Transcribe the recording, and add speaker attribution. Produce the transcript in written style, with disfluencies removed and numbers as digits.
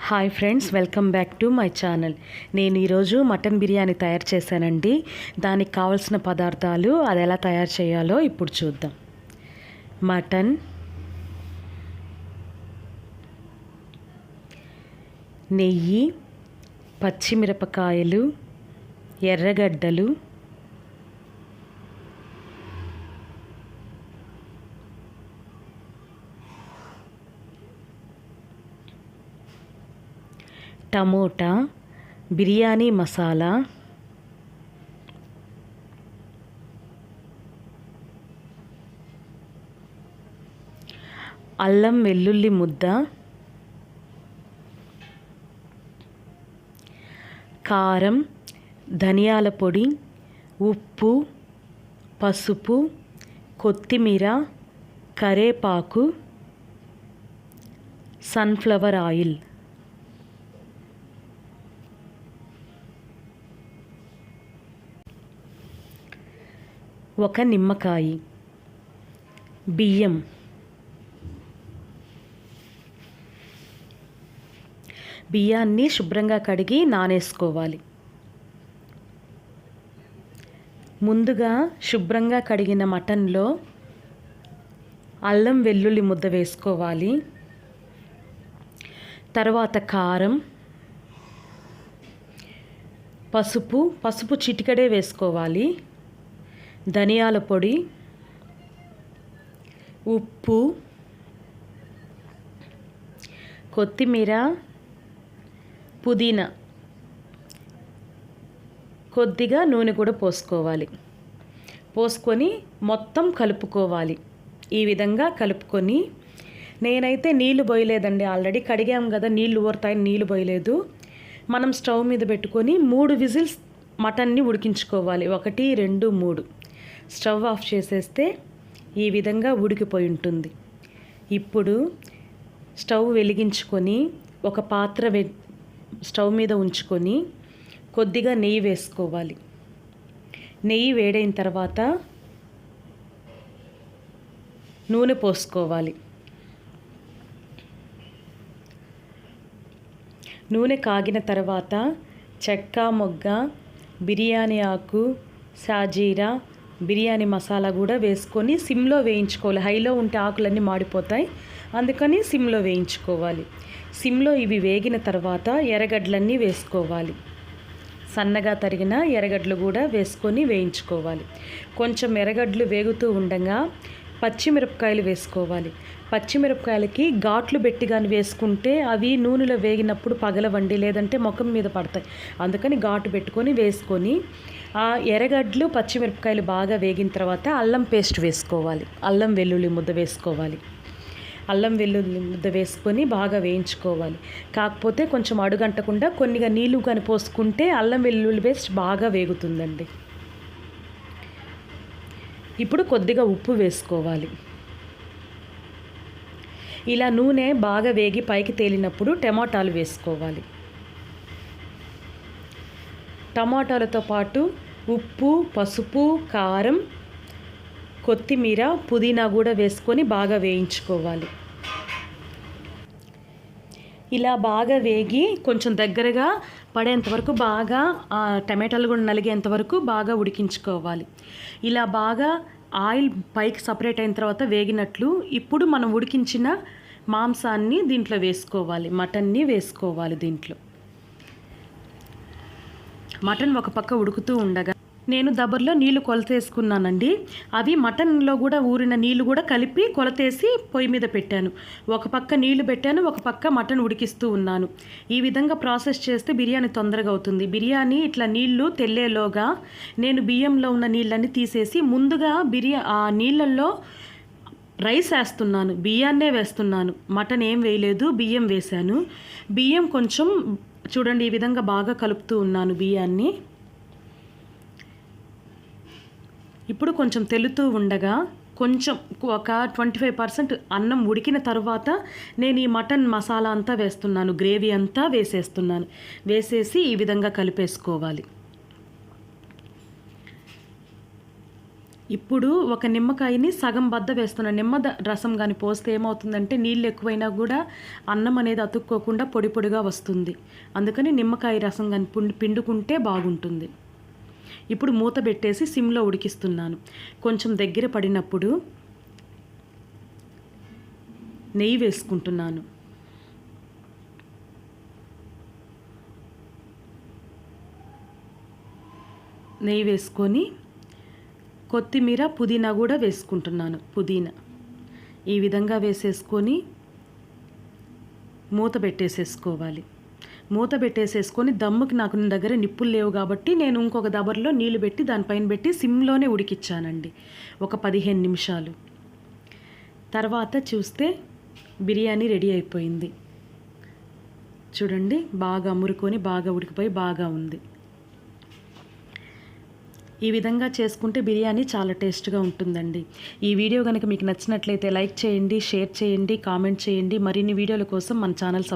Speaker 1: Hi friends, welcome back to my channel. నేను ఈరోజు mutton biryani తయారు చేశానండి. దానికి కావాల్సిన పదార్థాలు, అది ఎలా తయారు చేయాలో ఇప్పుడు చూద్దాం. మటన్, నెయ్యి, పచ్చిమిరపకాయలు, ఎర్రగడ్డలు, టమోటా, బిర్యానీ మసాలా, అల్లం వెల్లుల్లి ముద్ద, కారం, ధనియాల పొడి, ఉప్పు, పసుపు, కొత్తిమీర, కరేపాకు, సన్ఫ్లవర్ ఆయిల్. ఒక నిమ్మకాయ, బియ్యం, బియ్యాన్ని శుభ్రంగా కడిగి నానేసుకోవాలి. ముందుగా శుభ్రంగా కడిగిన మటన్లో అల్లం వెల్లుల్లి ముద్ద వేసుకోవాలి. తర్వాత కారం, పసుపు చిటికెడే వేసుకోవాలి. ధనియాల పొడి, ఉప్పు, కొత్తిమీర, పుదీనా, కొద్దిగా నూనె కూడా పోసుకోవాలి. పోసుకొని మొత్తం కలుపుకోవాలి. ఈ విధంగా కలుపుకొని, నేనైతే నీళ్లు పోయలేదండి. ఆల్రెడీ కడిగాం కదా, నీళ్లు ఊరుతాయని నీళ్లు పోయలేదు. మనం స్టవ్ మీద పెట్టుకొని 3 విజిల్స్ మటన్ని ఉడికించుకోవాలి. 1, 2, 3. స్టవ్ ఆఫ్ చేసేస్తే ఈ విధంగా ఉడికిపోయి ఉంటుంది. ఇప్పుడు స్టవ్ వెలిగించుకొని ఒక పాత్ర స్టవ్ మీద ఉంచుకొని కొద్దిగా నెయ్యి వేసుకోవాలి. నెయ్యి వేడైన తర్వాత నూనె పోసుకోవాలి. నూనె కాగిన తర్వాత చెక్క, మొగ్గ, బిర్యానీ ఆకు, సాజీరా, బిర్యానీ మసాలా కూడా వేసుకొని సిమ్లో వేయించుకోవాలి. హైలో ఉంటే ఆకులన్నీ మాడిపోతాయి, అందుకని సిమ్లో వేయించుకోవాలి. సిమ్లో ఇవి వేగిన తర్వాత ఎర్రగడ్డలన్నీ వేసుకోవాలి. సన్నగా తరిగిన ఎర్రగడ్డలు కూడా వేసుకొని వేయించుకోవాలి. కొంచెం ఎర్రగడ్డలు వేగుతూ ఉండగా పచ్చిమిరపకాయలు వేసుకోవాలి. పచ్చిమిరపకాయలకి ఘాట్లు పెట్టి కానీ వేసుకుంటే అవి నూనెలో వేగినప్పుడు పగలవండి, లేదంటే ముఖం మీద పడతాయి. అందుకని ఘాటు పెట్టుకొని వేసుకొని ఆ ఎర్రగడ్డలు పచ్చిమిరపకాయలు బాగా వేగిన తర్వాత అల్లం పేస్ట్ వేసుకోవాలి. అల్లం వెల్లుల్లి ముద్ద వేసుకోవాలి. అల్లం వెల్లుల్లి ముద్ద వేసుకొని బాగా వేయించుకోవాలి. కాకపోతే కొంచెం అడుగంటకుండా కొన్నిగా నీళ్ళు కానీ పోసుకుంటే అల్లం వెల్లుల్లి పేస్ట్ బాగా వేగుతుందండి. ఇప్పుడు కొద్దిగా ఉప్పు వేసుకోవాలి. ఇలా నూనె బాగా వేగి పైకి తేలినప్పుడు టమాటాలు వేసుకోవాలి. టమాటాలతో పాటు ఉప్పు, పసుపు, కారం, కొత్తిమీర, పుదీనా కూడా వేసుకొని బాగా వేయించుకోవాలి. ఇలా బాగా వేగి కొంచెం దగ్గరగా పడేంత వరకు బాగా టమాటాలు కూడా నలిగేంత వరకు బాగా ఉడికించుకోవాలి. ఇలా బాగా ఆయిల్ పైకి సపరేట్ అయిన తర్వాత వేగినట్లు ఇప్పుడు మనం ఉడికించిన మాంసాన్ని దీంట్లో వేసుకోవాలి. మటన్ని వేసుకోవాలి. దీంట్లో మటన్ ఒక పక్క ఉడుకుతూ ఉండగా నేను దబర్లో నీళ్లు కొలతేసుకున్నానండి. అవి మటన్లో కూడా ఊరిన నీళ్లు కూడా కలిపి కొలతేసి పొయ్యి మీద పెట్టాను. ఒక పక్క నీళ్లు పెట్టాను, ఒక పక్క మటన్ ఉడికిస్తూ ఉన్నాను. ఈ విధంగా ప్రాసెస్ చేస్తే బిర్యానీ తొందరగా అవుతుంది. బిర్యానీ ఇట్లా నీళ్లు తెల్లేలోగా నేను బియ్యంలో ఉన్న నీళ్ళన్నీ తీసేసి ముందుగా ఆ నీళ్ళల్లో రైస్ వేస్తున్నాను, బియ్యాన్నే వేస్తున్నాను. మటన్ ఏం వేయలేదు, బియ్యం వేశాను. బియ్యం కొంచెం చూడండి ఈ విధంగా బాగా కలుపుతూ ఉన్నాను బియ్యాన్ని. ఇప్పుడు కొంచెం తెలుతూ ఉండగా కొంచెం ఒక 25% అన్నం ఉడికిన తర్వాత నేను ఈ మటన్ మసాలా అంతా వేస్తున్నాను, గ్రేవీ అంతా వేసేస్తున్నాను. వేసేసి ఈ విధంగా కలిపేసుకోవాలి. ఇప్పుడు ఒక నిమ్మకాయని సగం బద్ద వేస్తున్నాను. రసం కానీ పోస్తే ఏమవుతుందంటే నీళ్ళు ఎక్కువైనా కూడా అన్నం అనేది అతుక్కోకుండా పొడి పొడిగా వస్తుంది. అందుకని నిమ్మకాయ రసం కానీ పిండుకుంటే బాగుంటుంది. ఇప్పుడు మూత పెట్టేసి సిమ్లో ఉడికిస్తున్నాను. కొంచెం దగ్గర పడినప్పుడు నెయ్యి వేసుకుంటున్నాను. నెయ్యి వేసుకొని కొత్తిమీర పుదీనా కూడా వేసుకుంటున్నాను. పుదీనా ఈ విధంగా వేసేసుకొని మూత పెట్టేసేసుకోవాలి. మూత పెట్టేసేసుకొని దమ్ముకి నాకు దగ్గర నిప్పులు లేవు కాబట్టి నేను ఇంకొక దబర్లో నీళ్లు పెట్టి దానిపైన పెట్టి సిమ్లోనే ఉడికిచ్చానండి ఒక 15 నిమిషాలు. తర్వాత చూస్తే బిర్యానీ రెడీ అయిపోయింది. చూడండి, బాగా అమురుకొని బాగా ఉడికిపోయి బాగా ఉంది. ఈ విధంగా చేసుకుంటే బిర్యానీ చాలా టేస్ట్గా ఉంటుందండి. ఈ వీడియో కనుక మీకు నచ్చినట్లయితే లైక్ చేయండి, షేర్ చేయండి, కామెంట్ చేయండి. మరిన్ని వీడియోల కోసం మన ఛానల్